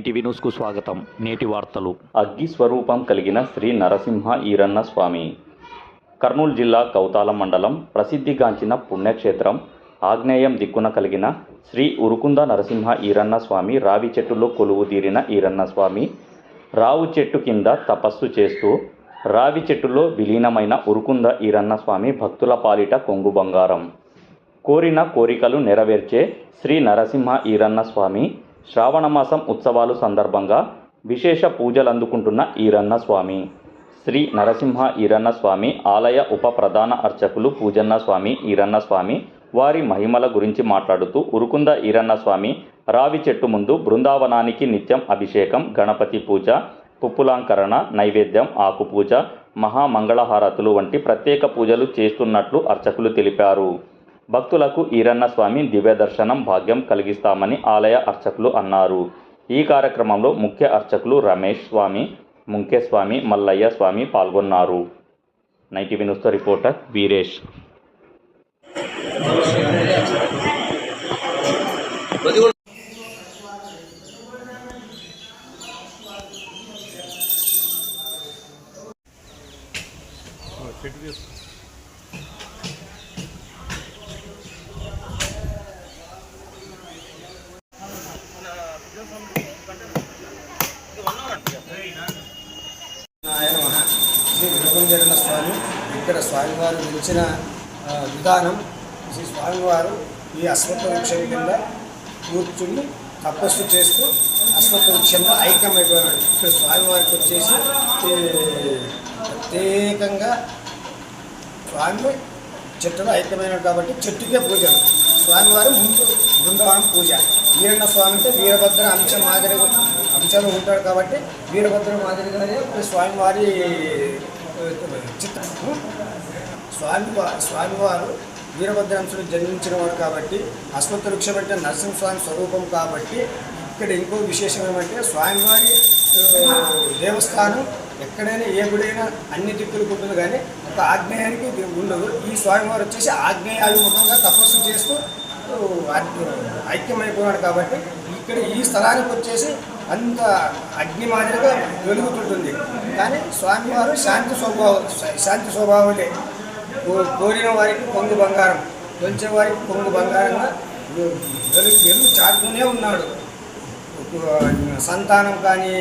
TV న్యూస్కు స్వాగతం. నేటి వార్తలు. అగ్గి స్వరూపం కలిగిన శ్రీ నరసింహ ఈరన్న స్వామి. కర్నూలు జిల్లా కౌతాలం మండలం ప్రసిద్ధిగాంచిన పుణ్యక్షేత్రం ఆగ్నేయం దిక్కున కలిగిన శ్రీ ఉరుకుంద నరసింహ ఈరన్న స్వామి రావి చెట్టులో కొలువుదీరిన ఈరన్న స్వామి రావు చెట్టు కింద తపస్సు చేస్తూ రావి చెట్టులో విలీనమైన ఉరుకుంద ఈరన్న స్వామి భక్తుల పాలిట కొంగు బంగారం. కోరిన కోరికలు నెరవేర్చే శ్రీ నరసింహ ఈరన్న స్వామి శ్రావణమాసం ఉత్సవాలు సందర్భంగా విశేష పూజలు అందుకుంటున్న ఈరన్న స్వామి. శ్రీ నరసింహ ఈరన్న స్వామి ఆలయ ఉప ప్రధాన అర్చకులు పూజన్న స్వామి ఈరన్న స్వామి వారి మహిమల గురించి మాట్లాడుతూ ఉరుకుంద ఈరన్న స్వామి రావి చెట్టు ముందు బృందావనానికి నిత్యం అభిషేకం, గణపతి పూజ, పుప్పులాంకరణ, నైవేద్యం, ఆకు పూజ, మహామంగళహారతులు వంటి ప్రత్యేక పూజలు చేస్తున్నట్లు అర్చకులు తెలిపారు. భక్తులకు ఈరన్న స్వామి దివ్య దర్శనం భాగ్యం కలిగిస్తామని ఆలయ అర్చకులు అన్నారు. ఈ కార్యక్రమంలో ముఖ్య అర్చకులు రమేష్ స్వామి, ముంకేస్వామి, మల్లయ్య స్వామి పాల్గొన్నారు. నైటీవీ న్యూస్తో రిపోర్టర్ వీరేష్. శ్రీ ఉరుకుంద స్వామి ఇక్కడ స్వామివారు నిలిచిన విధానం, శ్రీ స్వామివారు ఈ అశ్వత్థ వృక్షం కింద కూర్చుని తపస్సు చేస్తూ అశ్వత్థ వృక్షంలో ఐక్యమైపోయినాడు. ఇక్కడ స్వామివారికి వచ్చేసి ప్రత్యేకంగా స్వామి చెట్టులో ఐక్యమైనాడు కాబట్టి చెట్టుకే పూజలు. స్వామివారు ముందు బృందావనం పూజ. ఈరన్న స్వామి అంటే వీరభద్ర అంశంలో ఉంటాడు కాబట్టి వీరభద్ర మాదిరిగానే స్వామివారి చిత్రం. స్వామివారు వీరభద్ర అంశంలో జన్మించిన వాడు కాబట్టి అశ్వత్థ వృక్షం అంటే నరసింహస్వామి స్వరూపం కాబట్టి ఇక్కడ ఇంకో విశేషం ఏమంటే స్వామివారి దేవస్థానం ఎక్కడైనా ఏ గుడైనా అన్ని దిక్కులకు ఉంటుంది కానీ ఒక ఆగ్నేయానికి ఉండదు. ఈ స్వామివారు వచ్చేసి ఆగ్నేయాభిముఖంగా తపస్సు చేస్తూ ఐక్యమైపోయినాడు కాబట్టి ఇక్కడ ఈ స్థలానికి వచ్చేసి అంత అగ్ని మాదిరిగా వెలుగుతుంటుంది. కానీ స్వామివారు శాంతి స్వభావులే. కోరిన వారికి కొంగు బంగారం, కొంచెం వారికి కొంగు బంగారంగా వెలుగు చాటుతూనే ఉన్నాడు. సంతానం కానీ,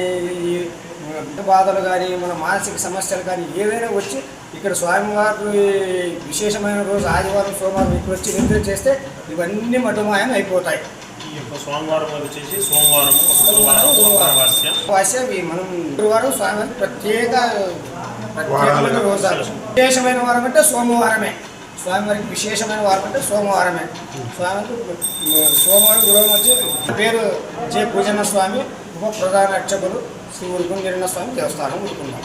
బాధలు కానీ, మన మానసిక సమస్యలు కానీ ఏవైనా వచ్చి ఇక్కడ స్వామివారు విశేషమైన రోజు ఆదివారం, సోమవారం ఇక్కడ వచ్చి నిద్ర చేస్తే ఇవన్నీ మటుమాయం అయిపోతాయి. సోమవారం వచ్చేసి సోమవారం మనం గురువారం స్వామివారికి ప్రత్యేకమైన రోజాలు. విశేషమైన వారం అంటే సోమవారమే. స్వామివారికి విశేషమైన వారం అంటే సోమవారమే. స్వామివారికి సోమవారం గురువారం వచ్చి పేరు జే పూజన్న స్వామి, ఉప ప్రధాన అర్చకులు శ్రీ ఉరుకుంద స్వామి దేవస్థానం ఉరుకుందాం.